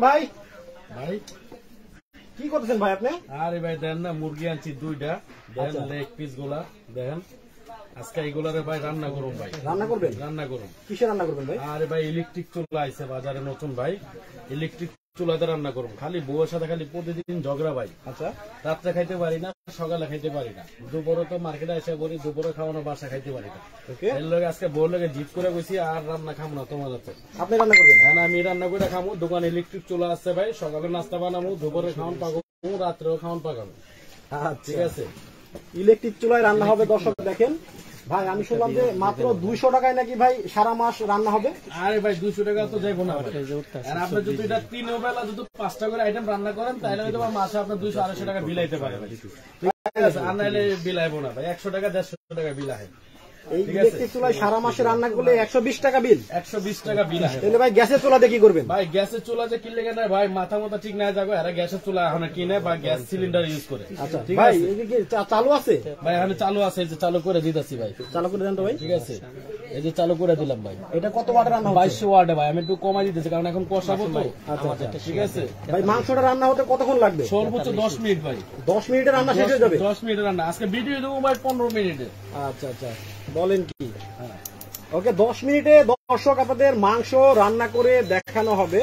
ভাই ভাই কি করতেছেন ভাই আপনি? আরে ভাই দেন না, মুরগি আনছি দুইটা, দেন লেগ পিস গুলা দেখেন। আজকে এইগুলারে ভাই রান্না করুন ভাই। রান্না করবেন? রান্না করুন। কিসে রান্না করবেন ভাই? আরে ভাই ইলেকট্রিক চুলা আইছে বাজারে নতুন ভাই, ইলেকট্রিক চুলাতে রান্না করুন। খালি বউয়ের সাথে খালি প্রতিদিন ঝগড়া ভাই। আচ্ছা, রাত্রে খাইতে পারি না, সকালে খাইতে পারি না, দুপুরে তো মার্কেটে এসে বলি দুপুরে খাওয়ানো, বাসা খাইতে পারি না। এর লগে আজকে বউর লগে জিদ করে গেছি আর রান্না খাবো না তোমার হাতে। আপনি রান্না করবেন? হ্যাঁ, আমি রান্না করে খাবো। দোকানে ইলেকট্রিক চুলা আছে ভাই, সকালে নাস্তা বানাবো, দুপুরে খাওয়ান পাকাবো, রাত্রেও খাওয়ান পাকাবো। ঠিক আছে, ইলেকট্রিক চুলায় রান্না হবে। দর্শক দেখেন ভাই, আমি শুনলাম যে মাত্র 200 টাকায় নাকি ভাই সারা মাস রান্না হবে। আরে ভাই 200 টাকা তো যাইবো না। আর আপনি যদি এটা 3 বেলা যদি 5টা করে আইটেম রান্না করেন তাহলে হয়তো মাসে আপনার 200-250 টাকা বিলাইতে পারে ভাই। ঠিক আছে, আর নাইলে বিলাইবো না ভাই। 100 টাকা 150 টাকা বিল আহে। এই ইলেকট্রিক চুলায় সারা মাসে রান্না করলে 120 টাকা বিল। 120 টাকা বিল আহে। তাহলে ভাই গ্যাসের চুলাতে কি করবেন? ভাই গ্যাসের চুলা যে কিনলে কেন ভাই, মাথা মাথা ঠিক না যাবে। আর গ্যাসের চুলা এখন কিনে বা গ্যাস সিলিন্ডার ইউজ করে। আচ্ছা ঠিক ভাই, আছে, এই যে চালু আছে ভাই? এখন চালু আছে, এই যে চালু করে দিতেছি ভাই। চালু করে দেন তো ভাই। ঠিক আছে, এই যে চালু করে দিলাম ভাই। এটা কত ওয়াট রান্না হবে? 2200 ওয়াটে ভাই। আমি একটু কমাই দিতেছি কারণ এখন কষাবো তো। আচ্ছা, ঠিক আছে ভাই, মাংসটা রান্না হতে কতক্ষণ লাগবে? সর্বোচ্চ 10 মিনিট ভাই। 10 মিনিটে রান্না শেষ হয়ে যাবে? 10 মিনিটের রান্না। আজকে ভিডিও দেবো ভাই 15 মিনিটে। আচ্ছা আচ্ছা, বলেন কি? ওকে, 10 মিনিটে দর্শক আপনাদের মাংস রান্না করে দেখানো হবে।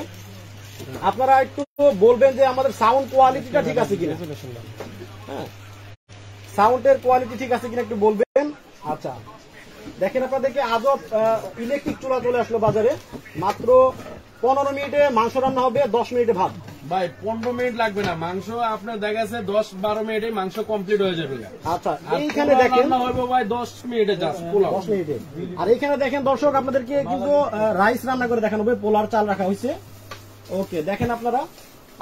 আপনারা একটু বলবেন যে আমাদের সাউন্ড কোয়ালিটিটা ঠিক আছে কিনা। হ্যাঁ, সাউন্ডের কোয়ালিটি ঠিক আছে কিনা একটু বলবেন। আচ্ছা, দেখেন আপনাদেরকে আজব ইলেকট্রিক চুলা চলে আসলো বাজারে। মাত্র 15 মিনিটে মাংস রান্না হবে, 10 মিনিটে ভাত। ভাই 15 মিনিট লাগবে না, মাংস আপনার দেখা যাচ্ছে 10-12 মিনিটে মাংস কমপ্লিট হয়ে যাবে। আচ্ছা, এইখানে দেখেন হবে ভাই 10 মিনিটে জাস্ট পোলাও। 10 মিনিটে। আর এইখানে দেখেন দর্শক আপনাদেরকে কিন্তু রাইস রান্না করে দেখানো হবে, পোলার চাল রাখা হয়েছে। ওকে, দেখেন আপনারা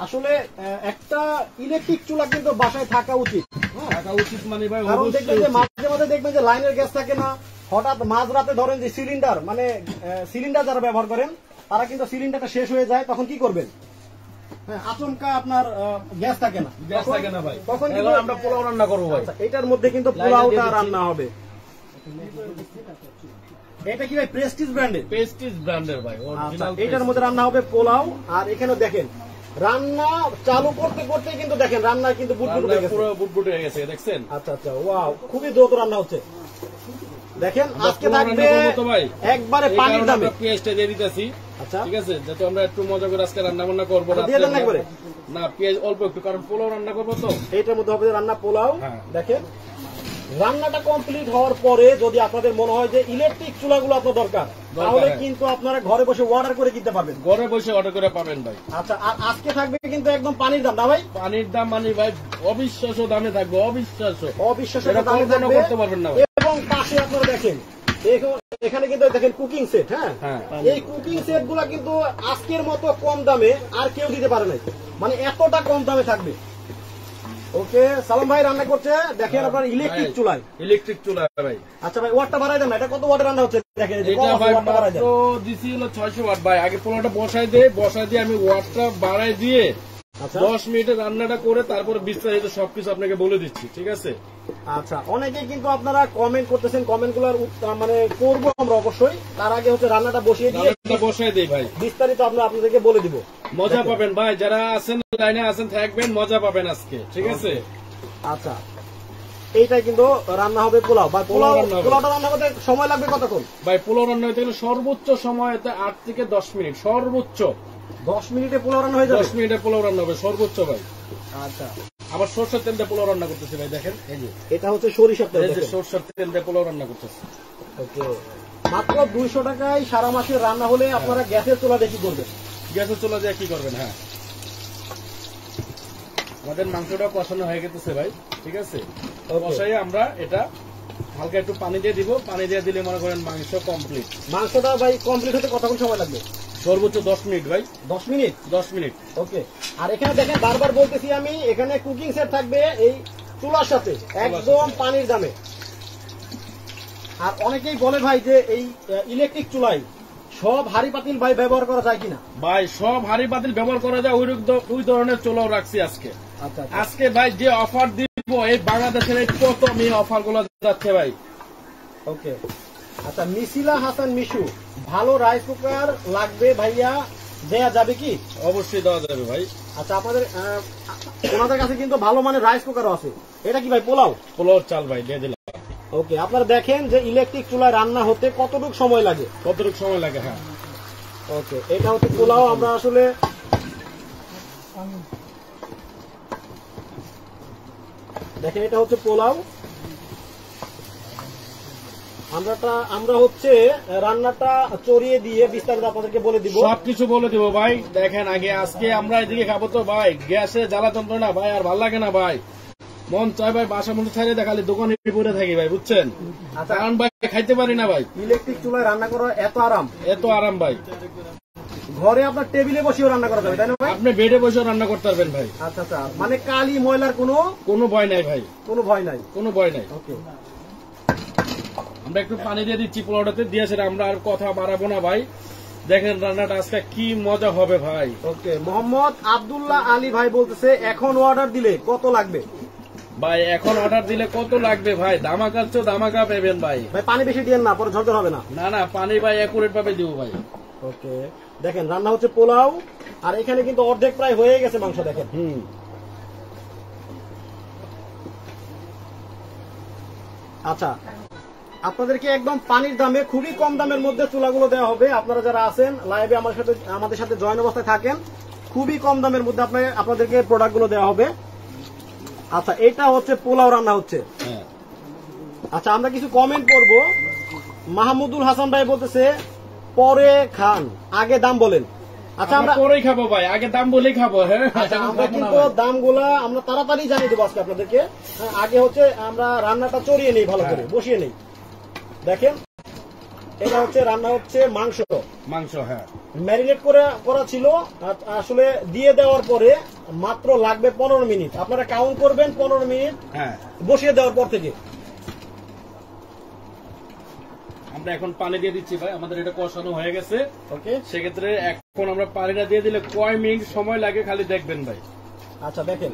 আসলে একটা ইলেকট্রিক চুলা কিন্তু বাসায় থাকা উচিত। থাকা উচিত মানে ভাই, কারণ দেখবেন যে মাঝে মাঝে দেখবেন যে লাইনের গ্যাস থাকে না, হঠাৎ মাঝরাতে ধরেন যে সিলিন্ডার মানে সিলিন্ডার যারা ব্যবহার করেন তারা কিন্তু সিলিন্ডারটা শেষ হয়ে যায়, তখন কি করবেন? হ্যাঁ, আচমকা আপনার গ্যাস থাকে না, গ্যাস থাকে না ভাই, তখন এখন আমরা পোলাও রান্না করবো ভাই। এটার মধ্যে কিন্তু পোলাওটা রান্না হবে। এটা কি ভাই প্রেস্টিজ ব্র্যান্ডের? প্রেস্টিজ ব্র্যান্ডের ভাই, অরিজিনাল। এটার মধ্যে রান্না হবে পোলাও। আর এখানে দেখেন রান্না চালু করতে করতে কিন্তু দেখেন রান্না কিন্তু বুটবুট হয়ে গেছে, পুরো বুটবুট হয়ে গেছে দেখছেন। আচ্ছা আচ্ছা, ওয়াও, খুবই দ্রুত রান্না হচ্ছে। দেখেন আজকে থাকবে একবারে পানির দামে। পেঁয়াজটা দিয়ে দিতেছি। আচ্ছা, ঠিক আছে, যাতে আমরা একটু মজা করে আজকে রান্না বান্না করবো। না, পেঁয়াজ অল্প একটু, কারণ পোলাও রান্না করবো তো। এইটার মধ্যে হবে রান্না পোলাও। দেখেন রান্নাটা কমপ্লিট হওয়ার পরে যদি আপনাদের মনে হয় যে ইলেকট্রিক চুলাগুলো আপনার দরকার, তাহলে কিন্তু আপনারা ঘরে বসে অর্ডার করে কিনতে পারবেন। ঘরে বসে অর্ডার করে পাবেন ভাই। আচ্ছা, আর আজকে থাকবে কিন্তু একদম পানির দাম না ভাই? পানির দাম মানে ভাই অবিশ্বাস্য দামে থাকবে, অবিশ্বাস্য দামে থাকবে। করতে পারবেন না। এবং পাশে আপনারা দেখেন এখানে কিন্তু দেখেন কুকিং সেট। হ্যাঁ, এই কুকিং সেট গুলা কিন্তু আজকের মতো কম দামে আর কেউ দিতে পারে না, মানে এতটা কম দামে থাকবে। ওকে, সালাম ভাই রান্না করছে, দেখেন আপনার ইলেকট্রিক চুলায়। ইলেকট্রিক চুলা ভাই। আচ্ছা ভাই, ওয়াটটা বাড়াই দেন না, এটা কত ওয়াটে রান্না হচ্ছে দেখেন। এটা ভাই মাত্র দিছি হলো 600 ওয়াট ভাই। আগে পোলাওটা বসাই দিয়ে আমি ওয়াটটা বাড়াই দিয়ে 10 মিনিটে রান্নাটা করে তারপরে বিস্তারিত সবকিছু আপনাকে বলে দিচ্ছি। ঠিক আছে? আচ্ছা, অনেকেই কিন্তু আপনারা কমেন্ট করতেছেন, কমেন্ট গুলার মানে করবো আমরা অবশ্যই। তার আগে হচ্ছে রান্নাটা বসিয়ে দিই ভাই, বিস্তারিত আমরা আপনাদেরকে বলে দিব। মজা পাবেন ভাই, যারা আছেন লাইনে আছেন থাকবেন, মজা পাবেন আজকে। ঠিক আছে? আচ্ছা, এইটাই কিন্তু রান্না হবে পোলাও। বা পোলাওটা রান্না করতে সময় লাগবে কতক্ষণ ভাই? পোলাও রান্না হতে গেলে সর্বোচ্চ সময় 8 থেকে 10 মিনিট, সর্বোচ্চ 10 মিনিটে পোলাও রান্না হয়ে যাবে। 10 মিনিটে পোলাও রান্না হবে সর্বোচ্চ ভাই। আচ্ছা, আবার সরষের তেল দিয়ে পোলাও রান্না করতেছি ভাই। দেখেন এই যে এটা হচ্ছে সরিষার তেল, সরষের তেল দিয়ে পোলাও রান্না করতেছি। ওকে, মাত্র 200 টাকায় সারা মাসের রান্না হলে আপনারা গ্যাসের চুলা দিয়ে কি করবেন? গ্যাসের চুলা দিয়ে কি করবেন? হ্যাঁ, আমাদের মাংসটা কষানো হয়ে গেছে ভাই। ঠিক আছে, কষাই আমরা এটা হালকা একটু পানি দিয়ে দিব। পানি দিয়ে দিলে মনে করেন মাংস কমপ্লিট। মাংসটা ভাই কমপ্লিট হতে কতক্ষণ সময় লাগবে? সর্বোচ্চ 10 মিনিট ভাই। 10 মিনিট? 10 মিনিট। ওকে, আর এখানে দেখেন বারবার বলতেছি আমি, এখানে কুকিং সেট থাকবে এই চুলার সাথে একদম পানির দামে। আর অনেকেই বলে ভাই যে এই ইলেকট্রিক চুলায় সব হাড়ি পাতিল ভাই ব্যবহার করা যায় কিনা? ভাই সব হাড়ি পাতিল ব্যবহার করা যায়, ওই ধরনের চুলাও রাখছি আজকে। আচ্ছা, আজকে ভাই যে অফার দিব এই বাংলাদেশের এই প্রথম এই অফার গুলো যাচ্ছে ভাই। ওকে, আচ্ছা, মিসিলা হাসান মিশু, ভালো রাইস কুকার লাগবে ভাইয়া, দেয়া যাবে কি? অবশ্যই দেওয়া যাবে ভাই। আচ্ছা, আপনাদের ওনাদের কাছে কিন্তু ভালো মানের রাইস কুকারও আছে। এটা কি ভাই পোলাও? পোলাওর চাল ভাই দিয়ে দিলাম। ওকে, আপনারা দেখেন যে ইলেকট্রিক চুলায় রান্না হতে কতটুকু সময় লাগে। কতটুকু সময় লাগে? হ্যাঁ ওকে, এটা হচ্ছে পোলাও। আমরা আসলে দেখেন এটা হচ্ছে পোলাও। আমরা হচ্ছে রান্নাটা চড়িয়ে দিয়ে বিস্তারিত আপনাদেরকে বলে দিব, সবকিছু বলে দিব ভাই। দেখেন আগে আজকে আমরা এদিকে খাবো তো ভাই, গ্যাসে জ্বালা যন্ত্রণা ভাই আর ভাল লাগে না ভাই। মন চায় ভাই বাসা মধ্যে ছাড়িয়ে দেখালে দোকানে পড়ে থাকি ভাই, বুঝছেন? কারণ ভাই খাইতে পারি না ভাই। ইলেকট্রিক চুলায় রান্না করা এত আরাম, এত আরাম ভাই। ঘরে আপনার টেবিলে বসেও রান্না করা যাবে, তাই না ভাই? আপনি বেডে বসেও রান্না করতে পারবেন ভাই। আচ্ছা আচ্ছা, মানে কালি ময়লার কোনো ভয় নাই ভাই, কোনো ভয় নাই। কোনো ভয় নাই। ওকে, আমরা একটু পানি দিয়ে দিচ্ছি পোলাওটাতে, দিয়ে সেটা আমরা আর কথা বাড়াবো না ভাই। দেখেন রান্নাটা আজকে কি মজা হবে ভাই। ওকে, মোহাম্মদ আব্দুল্লাহ আলী ভাই বলতেছে এখন অর্ডার দিলে কত লাগবে? ভাই এখন অর্ডার দিলে কত লাগবে ভাই? ধামাকার চেয়ে ধামাকা পাবেন ভাই। ভাই পানি বেশি দিয়েন না, পরে ঝরঝর হবে না। না না, পানি ভাই একুরেট ভাবে দিব ভাই। ওকে, দেখেন রান্না হচ্ছে পোলাও, আর এখানে কিন্তু অর্ধেক প্রায় হয়ে গেছে মাংস। দেখেন আচ্ছা, আপনাদেরকে একদম পানির দামে খুবই কম দামের মধ্যে চুলাগুলো দেওয়া হবে। আপনারা যারা আছেন লাইভে আমাদের সাথে জয়েন অবস্থায় থাকেন, খুবই কম দামের মধ্যে আপনাদেরকে প্রোডাক্টগুলো দেওয়া হবে। আচ্ছা, এটা হচ্ছে পোলাও রান্না হচ্ছে। আচ্ছা, আমরা কিছু কমেন্ট করব। মাহমুদুল হাসান ভাই বলতেছে পরে খান, আগে দাম বলেন। আচ্ছা, আমরা পরেই খাবো ভাই, আগে দাম বলেই খাবো। হ্যাঁ, আমরা কিন্তু দামগুলা আমরা তাড়াতাড়ি জানিয়ে দেবো আজকে আপনাদেরকে। আগে হচ্ছে আমরা রান্নাটা চড়িয়ে নেই, ভালো করে বসিয়ে নেই। দেখেন এটা হচ্ছে রান্না হচ্ছে মাংস। হ্যাঁ, ম্যারিনেট করা ছিল, আসলে দিয়ে দেওয়ার পরে মাত্র লাগবে 15 মিনিট। আপনারা কাউন্ট করবেন 15 মিনিট বসিয়ে দেওয়ার পর থেকে। আমরা এখন পানি দিয়ে দিচ্ছি ভাই, আমাদের এটা কষানো হয়ে গেছে। ওকে, সেক্ষেত্রে এখন আমরা পানিটা দিয়ে দিলে কয় মিনিট সময় লাগে খালি দেখবেন ভাই। আচ্ছা, দেখেন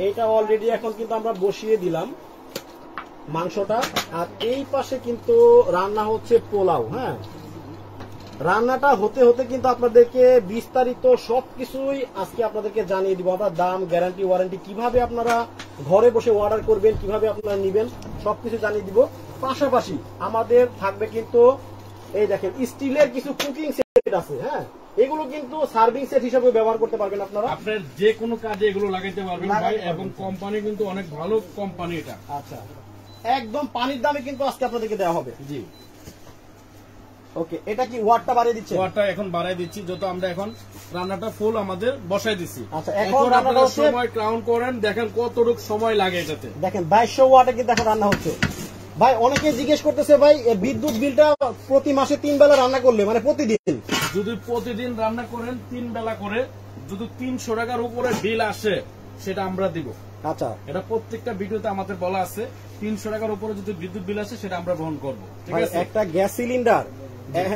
এইটা অলরেডি এখন কিন্তু আমরা বসিয়ে দিলাম মাংসটা, আর এই পাশে কিন্তু রান্না হচ্ছে পোলাও। হ্যাঁ, রান্নাটা হতে হতে কিন্তু আপনাদেরকে বিস্তারিত সবকিছুই আজকে আপনাদেরকে জানিয়ে দিব। আমরা দাম, গ্যারান্টি, ওয়ারেন্টি, কিভাবে আপনারা ঘরে বসে অর্ডার করবেন, কিভাবে আপনারা নিবেন, সবকিছু জানিয়ে দিব। পাশাপাশি আমাদের থাকবে কিন্তু এই দেখেন স্টিলের কিছু কুকিং সেট আছে। হ্যাঁ, এগুলো কিন্তু সার্ভিং সেট হিসেবে ব্যবহার করতে পারবেন আপনারা। আপনার যে কোনো কাজে এগুলো লাগাইতে পারবেন ভাই, এবং কোম্পানি কিন্তু অনেক ভালো কোম্পানি এটা। আচ্ছা, একদম পানির দামে কিন্তু আজকে আপনাদেরকে দেওয়া হবে। জি, ওকে, এটা কি ওয়াটটা বাড়িয়ে দিচ্ছে? ওয়াটটা এখন বাড়াই দিচ্ছি, যত আমরা এখন রান্নাটা ফুল আমাদের বসাই দিচ্ছি। আচ্ছা, এখন রান্নাটা হচ্ছে, সময় কাউন্ট করেন, দেখেন কতটুকু সময় লাগে এটাতে। দেখেন 2200 ওয়াটে কিন্তু এখন রান্না হচ্ছে। ভাই অনেকে জিজ্ঞেস করতেছে ভাই বিদ্যুৎ বিলটা প্রতি মাসে 3 বেলা রান্না করলে মানে প্রতিদিন, যদি প্রতিদিন রান্না করেন 3 বেলা করে, যদি 300 টাকার উপরে বিল আসে সেটা আমরা দিব। আচ্ছা, এটা প্রত্যেকটা ভিডিওতে আমাদের বলা আছে, 300 টাকার উপরে যদি বিদ্যুৎ বিল আসে সেটা আমরা বহন করবো। ঠিক আছে, একটা গ্যাস সিলিন্ডার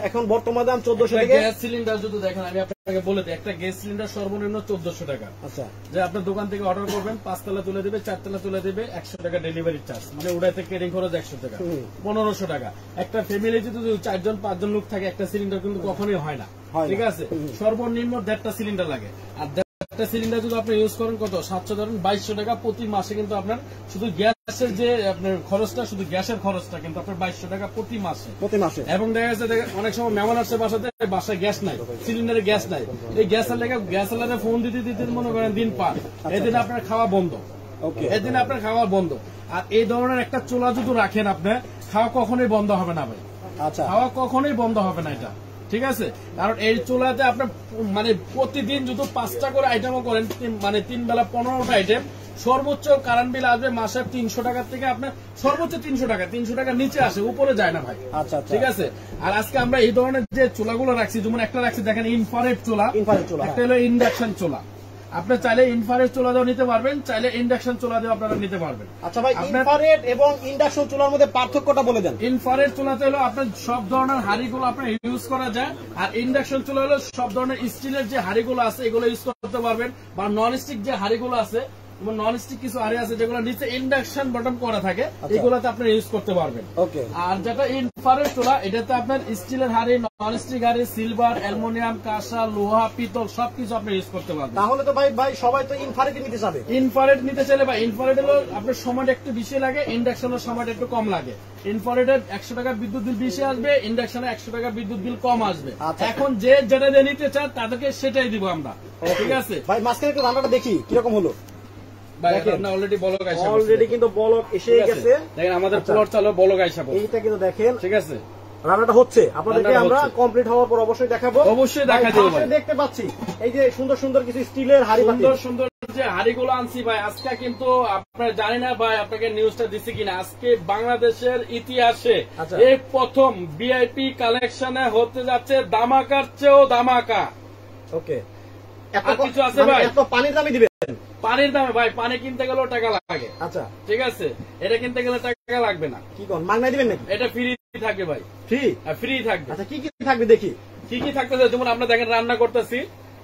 এখন বর্তমান দাম 1400 টাকা। গ্যাস সিলিন্ডার যদি দেখেন, আমি আপনাকে বলে দিই, একটা গ্যাস সিলিন্ডার সর্বনিম্ন 1400 টাকা। আচ্ছা, যে আপনার দোকান থেকে অর্ডার করবেন, 5 তলা তুলে দেবে, 4 তলা তুলে দেবে, 100 টাকা ডেলিভারি চার্জ, মানে ওটাতে কেরিং খরচ 100 টাকা, 1500 টাকা। একটা ফ্যামিলি যদি 4-5 লোক থাকে, একটা সিলিন্ডার কিন্তু কখনোই হয় না। ঠিক আছে, সর্বনিম্ন 1.5টা সিলিন্ডার লাগে। আর একটা সিলিন্ডার যদি আপনি ইউজ করেন কত 700 ধরেন 2200 টাকা প্রতি মাসে, কিন্তু আপনার শুধু গ্যাসের যে আপনার খরচটা, শুধু গ্যাসের খরচটা কিন্তু আপনার 2200 টাকা প্রতি মাসে। এবং দেখা যাচ্ছে অনেক সময় মেহমান আসছে বাসাতে, বাসায় গ্যাস নাই, সিলিন্ডারে গ্যাস নাই, এই গ্যাসের লেগে গ্যাসওয়ালারে ফোন দিতে দিতে মনে করেন দিন পার, এদিন আপনার খাওয়া বন্ধ, এদিন আপনার খাওয়া বন্ধ। আর এই ধরনের একটা চুলা যদি রাখেন আপনি, খাওয়া কখনোই বন্ধ হবে না ভাই। আচ্ছা, খাওয়া কখনোই বন্ধ হবে না এটা। ঠিক আছে, কারণ এই চুলাতে আপনার মানে প্রতিদিন যদি 5টা করে আইটেমও করেন, মানে 3 বেলা 15টা আইটেম, সর্বোচ্চ কারেন্ট বিল আসবে মাসে 300 টাকার থেকে আপনার সর্বোচ্চ 300 টাকা, 300 টাকার নিচে আসে, উপরে যায় না ভাই। আচ্ছা, ঠিক আছে। আর আজকে আমরা এই ধরনের যে চুলাগুলো রাখছি, যেমন একটা রাখছি দেখেন ইনফ্রারেড চুলা, একটা হলো ইন্ডাকশন চুলা। আপনি চাইলে ইনফ্রারেড চুলা দিয়েও নিতে পারবেন, চাইলে ইন্ডাকশন চুলা দিয়েও আপনারা নিতে পারবেন। আচ্ছা ভাই, ইনফ্রারেড এবং ইন্ডাকশন চুলার মধ্যে পার্থক্যটা বলে দেন। ইনফ্রারেড চুলাতে হলো আপনার সব ধরনের হাঁড়িগুলো আপনার ইউজ করা যায়, আর ইন্ডাকশন চুলা হলো সব ধরনের স্টিলের যে হাঁড়িগুলো আছে এগুলো ইউজ করতে পারবেন, বা নন স্টিক যে হাঁড়িগুলো আছে এবং নন স্টিক কিছু হাড়ি আছে যেগুলো নিচে ইন্ডাকশন বটম করা থাকে, এগুলোতে আপনি ইউজ করতে পারবেন। ওকে। আর যেটা ইনফ্রারেড চুলা, এটাতে আপনার স্টিলের হাড়ি, নন স্টিক হাড়ি, সিলভার, অ্যালুমিনিয়াম, কাঁসা, লোহা, পিতল সবকিছু আপনি ইউজ করতে পারবেন। তাহলে তো ভাই সবাই তো ইনফ্রারেড নিতে চাবে। ইনফ্রারেড নিতে চাইলে বা ইনফ্রারেড হলো আপনার সময়টা একটু বেশি লাগে, ইন্ডাকশনের সময়টা একটু কম লাগে। ইনফ্রারেডের 100 টাকা বিদ্যুৎ বিল বেশি আসবে, ইন্ডাকশনে 100 টাকা বিদ্যুৎ বিল কম আসবে। এখন যে যেটা নিতে চান তাদেরকে সেটাই দিব আমরা, ঠিক আছে ভাই? মাঝখানে একটু রান্নাটা দেখি কিরকম হলো। অলরেডি কিন্তু বলক এসে গেছে। দেখেন আমাদের পোলাও চালও বলক আইসা, এইটা কিন্তু দেখেন, ঠিক আছে? রান্নাটা হচ্ছে, আপনাদেরকে আমরা কমপ্লিট হওয়ার পর অবশ্যই দেখাবো। অবশ্যই দেখা দেবো। দেখতে পাচ্ছি এই যে সুন্দর সুন্দর কিছু স্টিলের হাড়ি, সুন্দর সুন্দর যে হাড়িগুলো আনছি ভাই, আজকে কিন্তু আপনার জানি না ভাই আপনাকে নিউজটা দিচ্ছি কিনা, আজকে বাংলাদেশের ইতিহাসে এই প্রথম ভিআইপি কালেকশনে হতে যাচ্ছে ধামাকার চেয়েও ধামাকা। ওকে। কিছু আছে ভাই? এত পানির দামে দিবেন? পানির দামে ভাই, পানি কিনতে গেলেও টাকা লাগে। আচ্ছা, ঠিক আছে, এটা কিনতে গেলে টাকা লাগবে না। কি কোন মাগনা দিবেন নাকি? এটা ফ্রি থাকবে ভাই, ফ্রি থাকবে। আচ্ছা, কি কি থাকবে দেখি? কি কি থাকতেছে যেমন আমরা দেখেন রান্না করতেছি,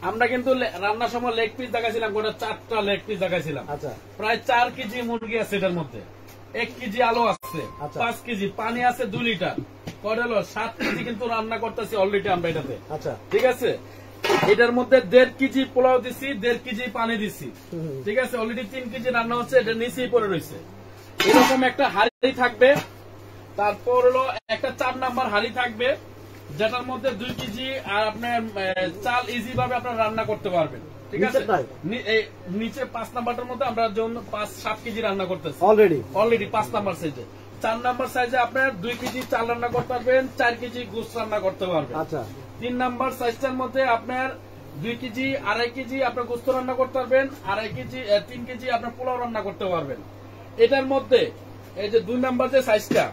আমরা কিন্তু রান্নার সময় লেগ পিস দেখাছিলাম, গোটা 4টা লেগ পিস দেখাছিলাম। আচ্ছা, প্রায় 4 কেজি মুরগি আছে এটার মধ্যে, 1 কেজি আলু আছে, 5 কেজি পানি আছে, 2 লিটার, কত হলো 7 কেজি কিন্তু রান্না করতেছি অলরেডি আমরা এটাতে। আচ্ছা, ঠিক আছে, এটার মধ্যে 1.5 কেজি পোলাও দিছি, 1.5 কেজি পানি দিছি, ঠিক আছে? অলরেডি 3 কেজি রান্না হচ্ছে, এটা নিচেই পড়ে রয়েছে। এরকম একটা হাড়ি থাকবে, তারপর হলো একটা 4 নাম্বার হাড়ি থাকবে যেটার মধ্যে 2 কেজি আর আপনার চাল ইজি ভাবে আপনার রান্না করতে পারবেন, ঠিক আছে? নিচে 5 নাম্বারটার মধ্যে আমরা 7 কেজি রান্না করতেছি অলরেডি 5 নাম্বার সাইজে। 4 নাম্বার সাইজে আপনার 2 কেজি চাল রান্না করতে পারবেন, 4 কেজি গোশত রান্না করতে পারবেন। আচ্ছা। 3 নাম্বার সাইজটার মধ্যে আপনার 2 কেজি 2.5 কেজি আপনার গোশত রান্না করতে পারবেন, 2.5 কেজি 3 কেজি আপনার পোলাও রান্না করতে পারবেন। এটার মধ্যে এই যে 2 নাম্বার যে সাইজটা,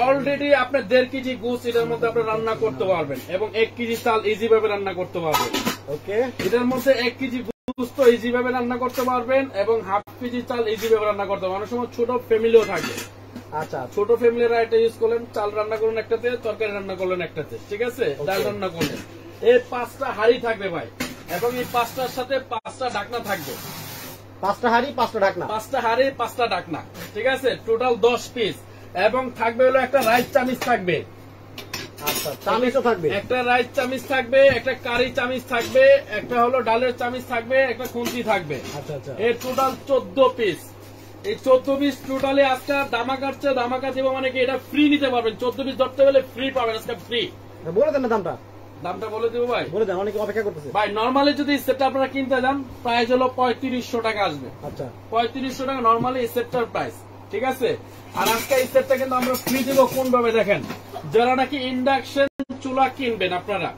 অলরেডি আপনার 1.5 কেজি গোশত এটার মধ্যে আপনি রান্না করতে পারবেন এবং 1 কেজি চাল ইজি ভাবে রান্না করতে পারবেন। ওকে। এটার মধ্যে 1 কেজি গোশত ইজি ভাবে রান্না করতে পারবেন এবং 1/2 কেজি চাল ইজি ভাবে রান্না করতে পারবেন। অনেক সময় ছোট ফ্যামিলিও থাকে, আচ্ছা, ছোট ফ্যামিলিরা এটা ইউজ করলেন, চাল রান্না করলেন একটাতে, তরকারি রান্না করলেন একটাতে, ঠিক আছে? ডাল রান্না করলেন। এই 5টা হাড়ি থাকবে ভাই, এবং এই 5টার সাথে 5টা ঢাকনা থাকবে। 5টা হাড়ি 5টা ঢাকনা, 5টা হাড়ি 5টা ঢাকনা, ঠিক আছে? Total 10 piece. এবং থাকবে হলো একটা রাইস চামিচ থাকবে। আচ্ছা, চামিচও থাকবে, একটা রাইস চামিচ থাকবে, একটা কারি চামিচ থাকবে, একটা হলো ডালের চামিচ থাকবে, একটা খুন্তি থাকবে। আচ্ছা আচ্ছা, এই টোটাল 14 পিস। এই 14 পিস টোটালি আজকে ধামাকা দিব, মানে কি এটা ফ্রি নিতে পারবেন। 14 পিস ধরতে গেলে ফ্রি পাবেন আজকে, ফ্রি। বলে দেন না দামটা বলে দিব ভাই, বলে দেন, অনেকে অপেক্ষা করতেছে ভাই। নরমালি যদি সেটটা আপনারা কিনতে যান প্রাইস হলো 3500 টাকা আসবে। আচ্ছা, 3500 টাকা নরমালি এই সেটটার প্রাইস, ঠিক আছে? আর আজকে এই সেটটা কিন্তু আমরা ফ্রি দিব কোন ভাবে দেখেন, যারা নাকি ইন্ডাকশন চুলা কিনবেন, আপনারা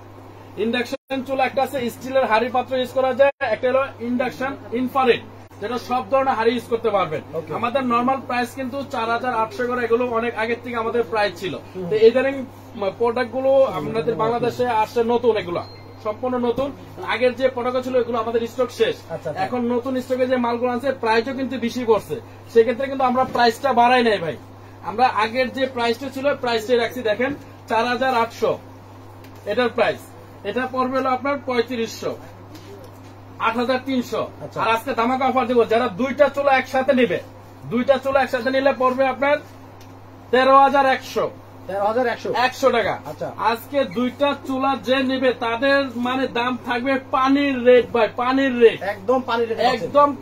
ইন্ডাকশন চুলা একটা আছে স্টিলের হাড়ি পাত্র ইউজ করা যায়, একটা হলো ইন্ডাকশন ইনফ্রারেড, যেটা সব ধরনের হাড়ি ইউজ করতে পারবেন। আমাদের নর্মাল প্রাইস কিন্তু 4800 করে, এগুলো অনেক আগের থেকে আমাদের প্রাইস ছিল। তো এই ধরনের প্রোডাক্ট গুলো আপনাদের বাংলাদেশে আসছে নতুন, এগুলা সম্পূর্ণ নতুন। আগের যে প্রোডাক্ট ছিল এগুলো আমাদের স্টক শেষ, এখন নতুন স্টকে যে মালগুলো আছে প্রাইসও কিন্তু বেশি পড়ছে। সেক্ষেত্রে কিন্তু আমরা প্রাইসটা বাড়াই নাই ভাই, আমরা আগের যে প্রাইসটা ছিল প্রাইসটাই রাখছি। দেখেন 4800 এটার প্রাইস, এটা পড়বে হলো আপনার 3500, 8300। আর আজকে ধামাকা অফার দিব, যারা 2টা চুলা একসাথে নেবে, 2টা চুলা একসাথে নিলে পড়বে আপনার 13100 টাকা। আজকে 2টা চুলা যে নেবে তাদের মানে দাম থাকবে পানির রেট ভাই, পানির রেট, একদম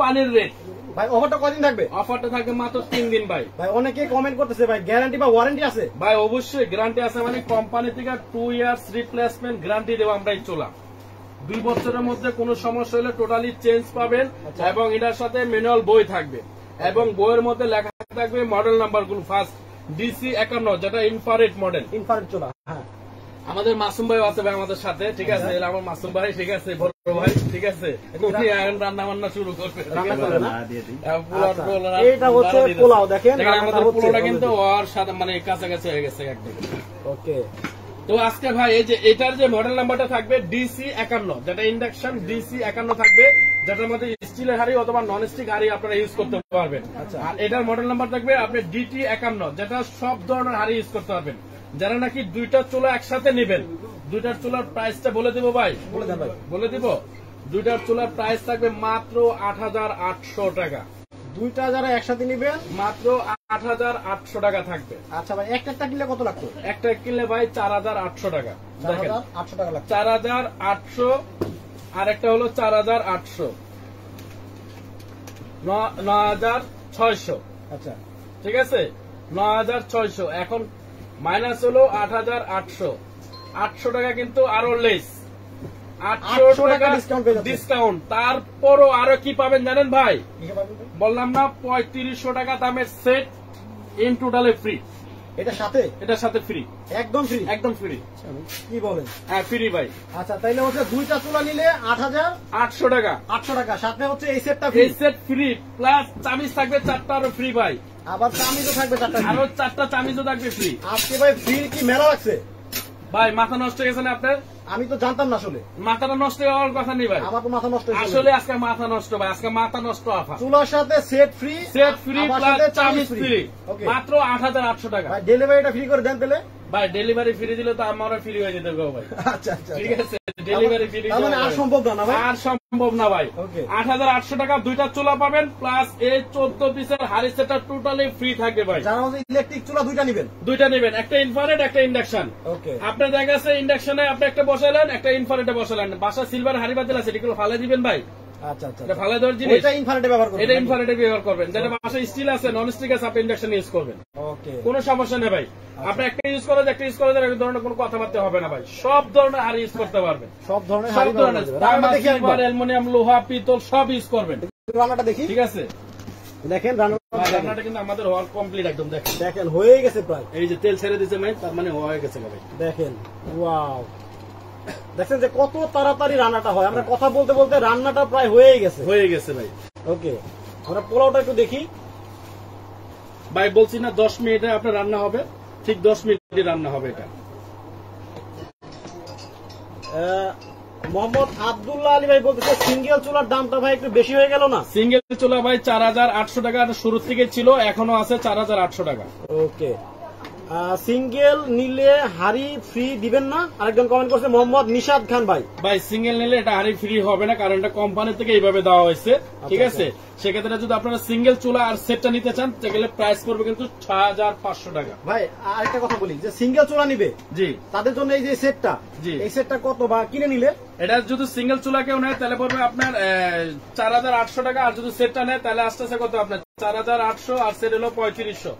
পানির রেট ভাই। অফারটা কদিন থাকবে? অফারটা থাকবে মাত্র 3 দিন ভাই। ভাই অনেকে কমেন্ট করতেছে ভাই গ্যারান্টি বা ওয়ারেন্টি আছে? ভাই অবশ্যই গ্যারান্টি আছে, মানে কোম্পানি থেকে 2 ইয়ার্স রিপ্লেসমেন্ট গ্যারান্টি দেবো আমরা এই চুলা। 2 বছরের মধ্যে কোনো সমস্যা হলে টোটালি চেঞ্জ পাবেন, এবং এটার সাথে ম্যানুয়াল বই থাকবে, এবং বইয়ের মধ্যে লেখা থাকবে মডেল নাম্বার গুলো। ফার্স্ট DC 51, যেটা ইনফ্রারেড মডেল, ইনফ্রারেড চুলা। হ্যাঁ, আমাদের মাসুম ভাই আছে ভাই আমাদের সাথে, ঠিক আছে? আমার মাসুম ভাই, ঠিক আছে, বড় ভাই, ঠিক আছে? উনি রান্না বান্না শুরু করবে। এটা হচ্ছে পোলাও, দেখেন আমাদের পোলাওটা কিন্তু ওর সাথে মানে কাছাকাছি হয়ে গেছে একদম। ওকে। তো আজকে ভাই এই যে এটার যে মডেল নাম্বারটা থাকবে DC 51, যেটা ইন্ডাকশন DC 51 থাকবে, যেটার মধ্যে স্টিলের হাড়ি অথবা নন স্টিক হাড়ি আপনারা ইউজ করতে পারবেন। আর এটার মডেল নাম্বার থাকবে আপনি DT 51, যেটা সব ধরনের হাড়ি ইউজ করতে পারবেন। যারা নাকি 2টা চুলা একসাথে নেবেন, 2টার চুলার প্রাইসটা বলে দিব ভাই, বলে দিব দুইটার চুলার প্রাইস থাকবে মাত্র ৮৮০০ টাকা। দুইটা যারা একসাথে নিবেন মাত্র ৮৮০০ টাকা থাকবে। আচ্ছা ভাই, একটা কিনলে কত লাগতো? একটা কিনলে ভাই ৪৮০০ টাকা। ৪৮০০ টাকা লাগতো। ৪৮০০ আর একটা হলো ৪৮০০, ৯৬০০। আচ্ছা ঠিক আছে, ৯৬০০। এখন মাইনাস হলো ৮৮০০, ৮০০ টাকা কিন্তু আরো লেস, ৮০০ টাকা ডিসকাউন্ট। তারপরও আরো কি পাবেন জানেন ভাই? বললাম না ৩৫০০ টাকা দামের সেট ইন টোটালি ফ্রি। এটার সাথে ফ্রি, একদম ফ্রি, একদম ফ্রি। কি বলেন? হ্যাঁ ফ্রি ভাই। আচ্ছা তাইলে হচ্ছে দুইটা চুলা নিলে ৮৮০০ টাকা, ৮০০ টাকা সাথে হচ্ছে এই সেটটা ফ্রি। এই সেট ফ্রি প্লাস চামিজ থাকবে 4টা আরো ফ্রি ভাই। আবার চামিজও থাকবে 4টা, আরো 4টা চামিজও থাকবে ফ্রি। আজকে ভাই ফ্রি কি মেলা লাগছে ভাই? মাথা নষ্ট হয়ে গেছে না আপনার? আমি তো জানতাম না আসলে। মাথাটা নষ্ট হওয়ার কথা নেই ভাই, আমার তো মাথা নষ্ট হয়েছে আসলে আজকে মাথা নষ্ট ভাই, আজকে মাথা নষ্ট অফার। চুলার সাথে set free, set free plus চামিজ ফ্রি, মাত্র ৮৮০০ টাকা। ভাই ডেলিভারিটা ফ্রি করে দেন তাহলে? ভাই ডেলিভারি ফ্রি দিলে তো আমারও ফ্রি হয়ে যেতে গো ভাই। আচ্ছা আচ্ছা ঠিক আছে, ডেলিভারি ফ্রি মানে আর সম্ভব না ভাই? আর সম্ভব না ভাই। ৮৮০০ টাকা দুইটা চুলা পাবেন প্লাস এই 14 পিসের হাড়ি সেটটা টোটালি ফ্রি থাকবে ভাই। যারা ইলেকট্রিক চুলা দুইটা নেবেন, দুইটা নেবেন, একটা ইনফ্রারেড একটা ইন্ডাকশন। ওকে, আপনার জায়গা আছে ইন্ডাকশনে আপনি একটা বসালেন, একটা ইনফ্রারেডে বসালেন। বাসা সিলভার হাড়ি বাতিল আছে, এগুলো ফালে দিবেন ভাই। আচ্ছা আচ্ছা, এটা ফালে দেওয়ার জিনিস, এটা ইনফ্রারেডে ব্যবহার করবেন, এটা ইনফ্রারেডে ব্যবহার করবেন। যেটা বাসা স্টিল আছে, নন স্টিক আছে, আপনি ইন্ডাকশন ইউজ করবেন, ওকে, কোনো সমস্যা নেই ভাই। আপনি একটা ইউজ করেন, একটা ইউজ করেন, এক ধরনের কোনো কথাবার্তা হবে না ভাই। সব ধরনের হাড়ি ইউজ করতে পারবেন, সব ধরনের সব হাড়ি ধরনের তামা, সিলভার, অ্যালুমিনিয়াম, লোহা, পিতল সব ইউজ করবেন। রান্নাটা দেখি, ঠিক আছে? দেখেন রান্নাটা কিন্তু আমাদের হওয়ার কমপ্লিট একদম। দেখেন হয়ে গেছে প্রায়, এই যে তেল ছেড়ে দিয়েছে ভাই, তার মানে হয়ে গেছে ভাই। দেখেন ওয়াও, দেখছেন যে কত তাড়াতাড়ি রান্নাটা হয়। আমরা কথা বলতে বলতে রান্নাটা প্রায় হয়ে গেছে, হয়ে গেছে ভাই। ওকে, আমরা পোলাওটা একটু দেখি ভাই। বলছি না 10 মিনিটে আপনার রান্না হবে, ঠিক 10 মিনিটে রান্না হবে এটা। মোহাম্মদ আব্দুল্লাহ আলী ভাই বলতেছে সিঙ্গেল চুলার দামটা ভাই একটু বেশি হয়ে গেল না? সিঙ্গেল চুলা ভাই ৪৮০০ টাকা শুরু থেকে ছিল, এখনো আছে ৪৮০০ টাকা। ওকে, সিঙ্গেল নিলে হাড়ি ফ্রি দিবেন না? আরেকজন কমেন্ট করছে মোহাম্মদ নিশাদ খান ভাই। ভাই সিঙ্গেল নিলে এটা হাড়ি ফ্রি হবে না, কারণ এটা কোম্পানি থেকে এইভাবে দেওয়া হয়েছে। ঠিক আছে, সেক্ষেত্রে যদি আপনারা সিঙ্গেল চুলা আর সেটটা নিতে চান তাহলে প্রাইস পড়বে কিন্তু ৬৫০০ টাকা। ভাই আরেকটা কথা বলি, যে সিঙ্গেল চুলা নিবে জি তাদের জন্য এই যে সেটটা, জি এই সেটটা কত বা কিনে নিলে? এটা যদি সিঙ্গেল চুলা কেউ নেয় তাহলে পড়বে আপনার ৪৮০০ টাকা, আর যদি সেটটা নেয় তাহলে আস্তে আস্তে কত আপনার ৪৮০০ আর সেট হলো ৩৫০০,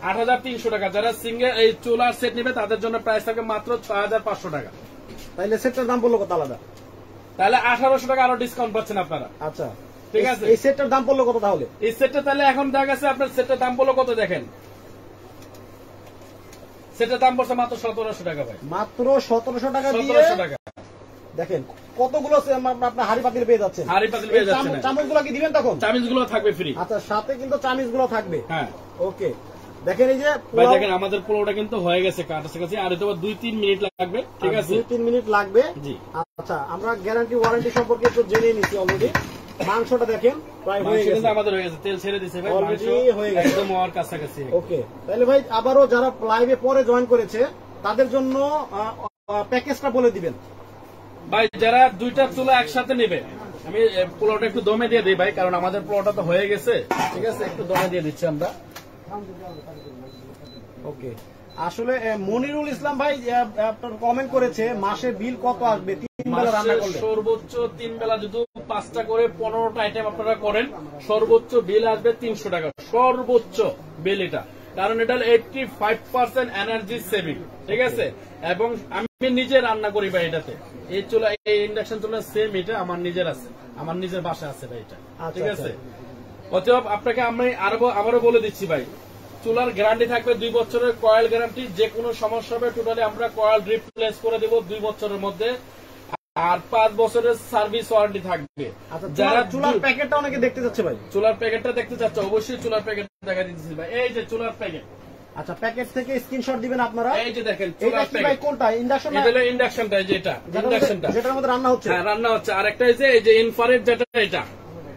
৮৩০০ টাকা। যারা সিঙ্গেল এই চুলার সেট নেবে তাদের জন্য প্রাইস থাকবে মাত্র ৬৫০০ টাকা। তাইলে সেটটার দাম পড়লো কত আলাদা? তাহলে ১৮০০ টাকা আরো ডিসকাউন্ট পাচ্ছেন আপনারা। আচ্ছা ঠিক আছে, এই সেটটার দাম পড়লো কত তাহলে? এই সেটটা তাহলে এখন দেখা গেছে আপনার সেটটার দাম পড়লো কত দেখেন, সেটার দাম পড়ছে মাত্র ১৭০০ টাকা ভাই। মাত্র ১৭০০ টাকা দিয়ে ১৭০০ টাকা দেখেন কতগুলো আপনার হাড়ি পাতিল পেয়ে যাচ্ছেন। হাড়ি পাতিল পেয়ে যাচ্ছেন। চামচগুলো কি দিবেন তখন? চামিজগুলো থাকবে ফ্রি। আচ্ছা, সাথে কিন্তু চামিজগুলো থাকবে। হ্যাঁ ওকে, দেখেন এই যে ভাই দেখেন আমাদের পোলাওটা কিন্তু হয়ে গেছে কাছাকাছি, আর হয়তো ২-৩ মিনিট লাগবে। ঠিক আছে, ২-৩ মিনিট লাগবে। জি আচ্ছা, আমরা গ্যারান্টি ওয়ারেন্টি সম্পর্কে একটু জেনে নিচ্ছি অলরেডি। মাংসটা দেখেন প্রায় হয়ে গেছে, আমাদের হয়ে গেছে, তেল ছেড়ে দিয়েছে ভাই, অলরেডি হয়ে গেছে একদম হওয়ার কাছাকাছি। ওকে, তাহলে ভাই আবারও যারা লাইভে পরে জয়েন করেছে তাদের জন্য প্যাকেজটা বলে দিবেন ভাই। যারা দুইটা চুলা একসাথে নেবে, আমি পোলাওটা একটু দমে দিয়ে দিই ভাই, কারণ আমাদের পোলাওটা তো হয়ে গেছে। ঠিক আছে, একটু দমে দিয়ে দিচ্ছি আমরা। ওকে, আসলে মনিরুল ইসলাম ভাই আপনার কমেন্ট করেছে মাসে বিল কত আসবে 3 বেলা রান্না করলে? সর্বোচ্চ 3 বেলা যদি 5টা করে 15টা আইটেম আপনারা করেন, সর্বোচ্চ বিল আসবে 300 টাকা, সর্বোচ্চ বিল এটা। কারণ এটা 85% এনার্জি সেভিং। ঠিক আছে, এবং আমি নিজে রান্না করি ভাই এটাতে। এই চুলা, এই ইন্ডাকশন চুলা সেম এটা আমার নিজের আছে, আমার নিজের বাসা আছে ভাই এটা। ঠিক আছে, অতএব আপনাকে আমি আবারও বলে দিচ্ছি ভাই, চুলার গ্যারান্টি থাকবে 2 বছরের কয়েল গ্যারান্টি। যে কোনো সমস্যা হবে টোটালি আমরা কয়েল রিপ্লেস করে দেব 2 বছরের মধ্যে, আর 5 বছরের সার্ভিস ওয়ারেন্টি থাকবে। যারা চুলার প্যাকেটটা অনেকে দেখতে যাচ্ছে ভাই, চুলার প্যাকেটটা দেখতে চাচ্ছে, অবশ্যই চুলার প্যাকেট দেখা দিচ্ছি ভাই। এই যে চুলার প্যাকেট। আচ্ছা, প্যাকেট থেকে স্ক্রিনশট দিবেন আপনারা। এই যে দেখেন এটা কি ভাই, কোনটা ইন্ডাকশন? এটা হলো ইন্ডাকশনটা, যেটা ইন্ডাকশনটা যেটার মধ্যে রান্না হচ্ছে। হ্যাঁ, রান্না হচ্ছে। আর একটা হচ্ছে এই যে ইনফ্রারেড, যেটা এটা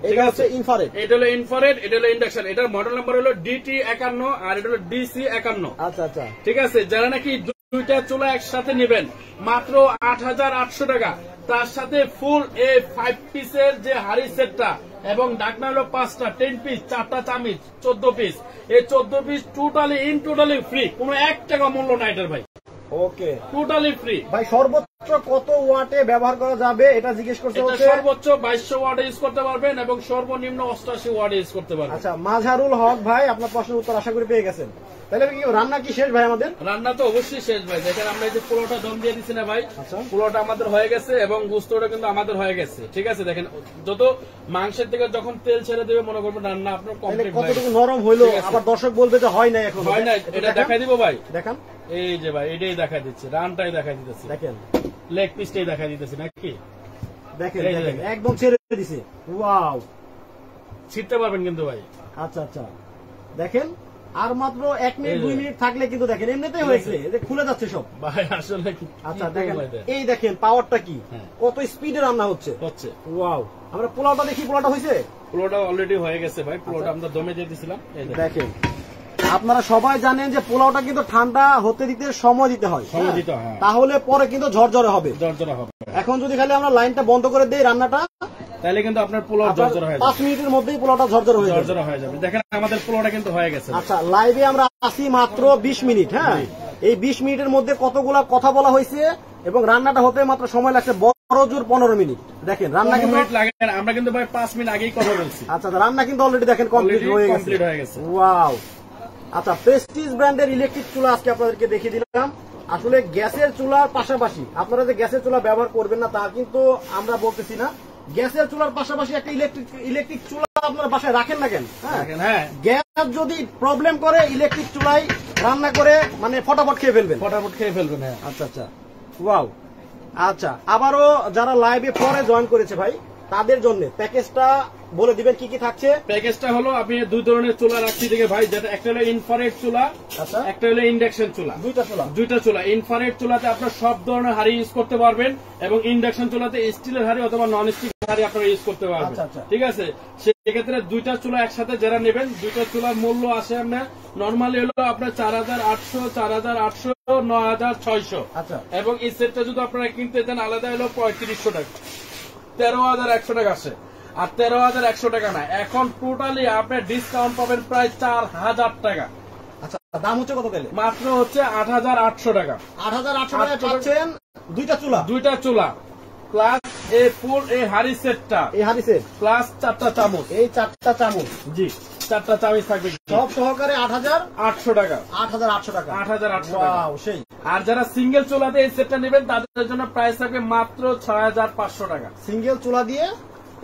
এটা হচ্ছে ইনফ্রারেড, এটা হলো ইনফ্রারেড, এটা হলো ইন্ডাকশন। এটার মডেল নাম্বার হলো DT51 আর এটা হলো DC51। আচ্ছা আচ্ছা, ঠিক আছে, যারা নাকি দুইটা চুলা একসাথে নেবেন মাত্র 8,800 টাকা। তার সাথে ফুল এই 5 পিসের যে হাড়ি সেটটা এবং ঢাকনা হলো 5টা, 10 পিস, 4টা চামিচ, 14 পিস। এই 14 পিস টোটালি ফ্রি, কোনো 1 টাকা মূল্য নাই এটার ভাই। ওকে, টোটালি ফ্রি ভাই। সর্বোচ্চ কত ওয়াটে ব্যবহার করা যাবে এটা জিজ্ঞেস করতে হচ্ছে। সর্বোচ্চ 2200 ওয়াট ইউজ করতে পারবেন এবং সর্বনিম্ন 88 ওয়াট ইউজ করতে পারবেন। আচ্ছা, মাঝারুল হক ভাই, আপনার প্রশ্নের উত্তর আশা করি পেয়ে গেছেন। তাহলে কি রান্না কি শেষ ভাই? আমাদের রান্না তো অবশ্যই শেষ ভাই। দেখেন আমরা এই যে পোলাওটা দম দিয়ে দিচ্ছি না ভাই, আচ্ছা, পোলাওটা আমাদের হয়ে গেছে এবং গোস্তটা কিন্তু আমাদের হয়ে গেছে। ঠিক আছে, দেখেন যত মাংসের থেকে যখন তেল ছেড়ে দেবে মনে করবেন রান্না আপনার কমপ্লিট। কতটুকু নরম হইলো, আবার দর্শক বলবে যে হয় না এখন। হয় না, এটা দেখাই দিব ভাই। দেখান। এই যে ভাই, এটাই দেখাই দিচ্ছি, রানটাই দেখাই দিতেছি। দেখেন, লেগ পিসটাই দেখাই দিতেছি নাকি। দেখেন দেখেন, একদম ছেড়ে দিছে। ওয়াও, ছিটতে পারবেন কিন্তু ভাই। আচ্ছা আচ্ছা, দেখেন আর মাত্র 1 মিনিট 2 মিনিট থাকলে কিন্তু দেখেন এমনিতেই হয়েছে, এই যে খুলে যাচ্ছে সব ভাই আসলে কি। আচ্ছা দেখেন, এই দেখেন পাওয়ারটা কি, কত স্পিডে রান্না হচ্ছে। ওয়াও, আমরা পোলাওটা দেখি, পোলাওটা হয়েছে। পোলাওটা অলরেডি হয়ে গেছে ভাই, পোলাওটা আমরা দমে দিয়ে দিয়েছিলাম। দেখেন, আপনারা সবাই জানেন যে পোলাওটা কিন্তু ঠান্ডা হতে দিতে সময় দিতে হয়, তাহলে পরে কিন্তু ঝরঝরে হবে। এখন যদি খালি আমরা লাইনটা বন্ধ করে দেই রান্নাটা, তাহলে কিন্তু আপনার পোলাও ঝরঝরে হয়ে যাবে। 5 মিনিটের মধ্যেই পোলাওটা ঝরঝরে হয়ে যাবে। দেখেন আমাদের পোলাওটা কিন্তু হয়ে গেছে। আচ্ছা, লাইভে আমরা আসি মাত্র 20 মিনিট। হ্যাঁ, এই 20 মিনিটের মধ্যে কতগুলা কথা বলা হয়েছে এবং রান্নাটা হতে মাত্র সময় লাগছে বড় জোর 15 মিনিট। দেখেন রান্না কিন্তু লাগে, আমরা কিন্তু ভাই 5 মিনিট আগেই কথা বলছি। আচ্ছা, রান্না কিন্তু অলরেডি দেখেন কমপ্লিট হয়ে গেছে। ওয়াও, আচ্ছা, প্রেস্টিজ ব্র্যান্ডের ইলেকট্রিক চুলা আজকে আপনাদেরকে দেখিয়ে দিলাম। আসলে গ্যাসের চুলার পাশাপাশি আপনারা যে গ্যাসের চুলা ব্যবহার করবেন না তা কিন্তু আমরা বলতেছি না। গ্যাসের চুলার পাশাপাশি একটা ইলেকট্রিক চুলা আপনারা বাসায় রাখেন না কেন? হ্যাঁ, গ্যাস যদি প্রবলেম করে ইলেকট্রিক চুলায় রান্না করে মানে ফটাফট খেয়ে ফেলবেন। হ্যাঁ, আচ্ছা আচ্ছা, ওয়াও। আচ্ছা, আবারও যারা লাইভে পরে জয়েন করেছে ভাই, তাদের জন্য প্যাকেজটা বলে দিবেন কি কি থাকছে। প্যাকেজটা হলো আপনি 2 ধরনের চুলা রাখছি দেখে ভাই, যেটা একটা হলো ইনফ্রারেড চুলা, একটা হলো ইন্ডাকশন চুলা। দুইটা চুলা। ইনফ্রারেড চুলাতে আপনার সব ধরনের হাড়ি ইউজ করতে পারবেন এবং ইন্ডাকশন চুলাতে স্টিলের হাড়ি অথবা নন স্টিক হাড়ি আপনারা ইউজ করতে পারবেন। ঠিক আছে, সেক্ষেত্রে দুইটা চুলা একসাথে যারা নেবেন, দুইটা চুলার মূল্য আসে আপনার নর্মালি হলো আপনার 4,800, 4,800, 9,600। এবং এই সেটটা যদি আপনারা কিনতে চান আলাদা হলো 3,500 টাকা, 13,100 টাকা আসে। আর 13,100 টাকা না, এখন টোটালি আপনার ডিসকাউন্ট পাবেন প্রায় 4,000 টাকা। আচ্ছা, দাম হচ্ছে কত তাহলে? মাত্র হচ্ছে 8,800 টাকা। 8,800 টাকা পাচ্ছেন দুইটা চুলা প্লাস এই ফুল এই হাড়ি সেটটা, প্লাস 4টা চামচ, এই 4টা চামচ, জি 4টা চামচ থাকবে সব সহকারে 8,800 টাকা। 8,800 টাকা। সেই। আর যারা সিঙ্গেল চুলাতে এই সেটটা নেবেন তাদের জন্য প্রাইস থাকবে মাত্র 6,500 টাকা। সিঙ্গেল চুলা দিয়ে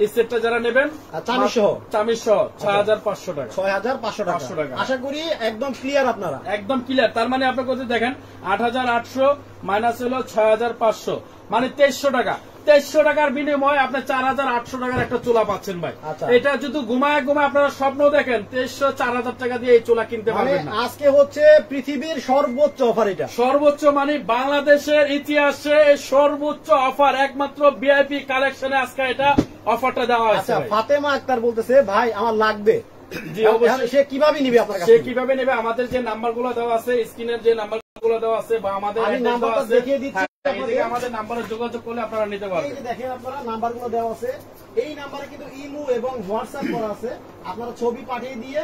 এই সেটটা যারা নেবেন চামিচ সহ 6,500 টাকা। 6,500 টাকা। আশা করি একদম ক্লিয়ার, আপনারা একদম ক্লিয়ার। তার মানে আপনার কাছে দেখেন 8,800 মাইনাস হলো 6,500 মানে 2300 টাকা। 2300 টাকার বিনিময়ে আপনি 4,800 টাকার একটা চুলা পাচ্ছেন ভাই। এটা যদি ঘুমায় আপনারা স্বপ্ন দেখেন 2300 4,000 টাকা দিয়ে এই চুলা কিনতে পারবেন না। আজকে হচ্ছে পৃথিবীর সর্বোচ্চ অফার, এটা সর্বোচ্চ মানে বাংলাদেশের ইতিহাসে সর্বোচ্চ অফার, একমাত্র ভিআইপি কালেকশনে আজকে এটা অফারটা দেওয়া হয়েছে। ফাতেমা আক্তার বলতেছে ভাই আমার লাগবে, সে কিভাবে নিবে আপনার কাছে? সে কিভাবে নেবে? আমাদের যে নাম্বারগুলো দেওয়া আছে, স্ক্রিনের যে নাম্বারগুলো দেওয়া আছে বা আমাদের নাম্বারটা দেখিয়ে দিচ্ছি, আমাদের নাম্বারে যোগাযোগ করলে আপনারা নিতে পারবেন। এই যে দেখেন আপনারা নাম্বারগুলো দেওয়া আছে, এই নাম্বারে কিন্তু ইমো এবং হোয়াটসঅ্যাপ করা আছে। আপনারা ছবি পাঠিয়ে দিয়ে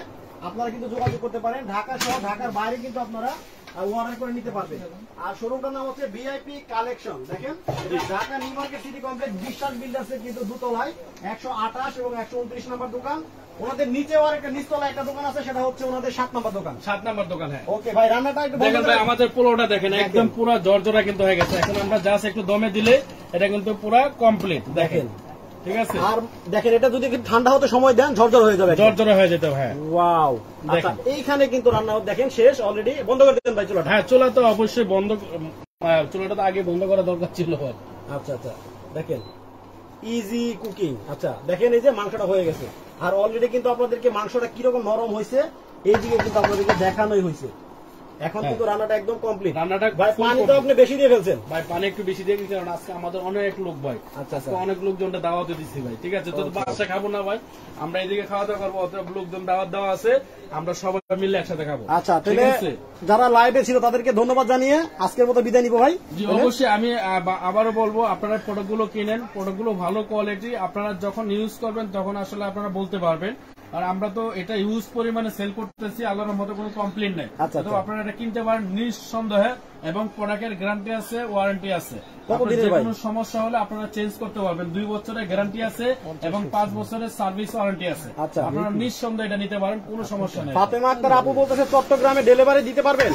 আপনারা কিন্তু যোগাযোগ করতে পারেন। ঢাকা সহ ঢাকার বাইরে কিন্তু আপনারা অর্ডার করে নিতে পারবেন। আর শোরুমটার নাম হচ্ছে ভিআইপি কালেকশন। দেখেন, Dhaka new market city complex বিশ্বাস বিল্ডার্সের কিন্তু দুতলায় 128 এবং 129 নম্বর দোকান। ওনাদের নিচেও আর একটা নিচতলা একটা দোকান আছে, সেটা হচ্ছে ওনাদের 7 নম্বর দোকান। 7 নম্বর দোকান, হ্যাঁ। ওকে ভাই, রান্নাটা একটু দেখেন ভাই, আমাদের পোলাওটা দেখেন একদম পুরো জর্জরা কিন্তু হয়ে গেছে। এখন আমরা জাস্ট একটু দমে দিলে এটা কিন্তু পুরো কমপ্লিট। দেখেন, ঠিক আছে। আর দেখেন, এটা যদি ঠান্ডা হতে সময় দেন ঝরঝর হয়ে যাবে, ঝরঝরা হয়ে যেতে। হ্যাঁ, ওয়াও। আচ্ছা, এইখানে কিন্তু রান্না দেখেন শেষ অলরেডি। বন্ধ করে দেন ভাই চুলাটা। হ্যাঁ, চুলা তো অবশ্যই বন্ধ, চুলাটা তো আগে বন্ধ করা দরকার ছিল। আচ্ছা আচ্ছা, দেখেন ইজি কুকিং। আচ্ছা দেখেন, এই যে মাংসটা হয়ে গেছে আর অলরেডি কিন্তু আপনাদেরকে মাংসটা কিরকম নরম হয়েছে এইদিকে কিন্তু আপনাদেরকে দেখানোই হয়েছে। এখন কিন্তু রান্নাটা একদম কমপ্লিট। রান্নাটা ভাই পানি তো আপনি বেশি দিয়ে ফেলছেন। ভাই পানি একটু বেশি দিয়ে দিচ্ছি, কারণ আজকে আমাদের অনেক লোক ভাই। আচ্ছা, আজকে অনেক লোকজনটা দাওয়াতে দিচ্ছি ভাই, ঠিক আছে? তো বাসা খাবো না ভাই, আমরা এদিকে খাওয়া দাওয়া করবো, অত লোকজন দাওয়াত দেওয়া আছে, আমরা সবাই মিলে একসাথে খাবো। আচ্ছা, তাহলে যারা লাইভে ছিল তাদেরকে ধন্যবাদ জানিয়ে আজকের মতো বিদায় নিবো ভাই। জি অবশ্যই, আমি আবারও বলবো আপনারা প্রোডাক্ট গুলো কিনেন, প্রোডাক্ট গুলো ভালো কোয়ালিটি, আপনারা যখন ইউজ করবেন তখন আসলে আপনারা বলতে পারবেন। আর আমরা তো এটা ইউজ পরিমাণে সেল করতেছি, আল্লাহর মতো কোনো কমপ্লেন নেই। তো আপনারা এটা কিনতে পারেন নিঃসন্দেহে, এবং প্রোডাক্টের গ্যারান্টি আছে, ওয়ারেন্টি আছে। কোনো সমস্যা হলে আপনারা চেঞ্জ করতে পারবেন। 2 বছরের গ্যারান্টি আছে এবং 5 বছরের সার্ভিস ওয়ারেন্টি আছে। আপনারা নিঃসন্দেহে এটা নিতে পারেন, কোনো সমস্যা নেই। ফাতেমা আক্তার আপু বলতেছে চট্টগ্রামে ডেলিভারি দিতে পারবেন?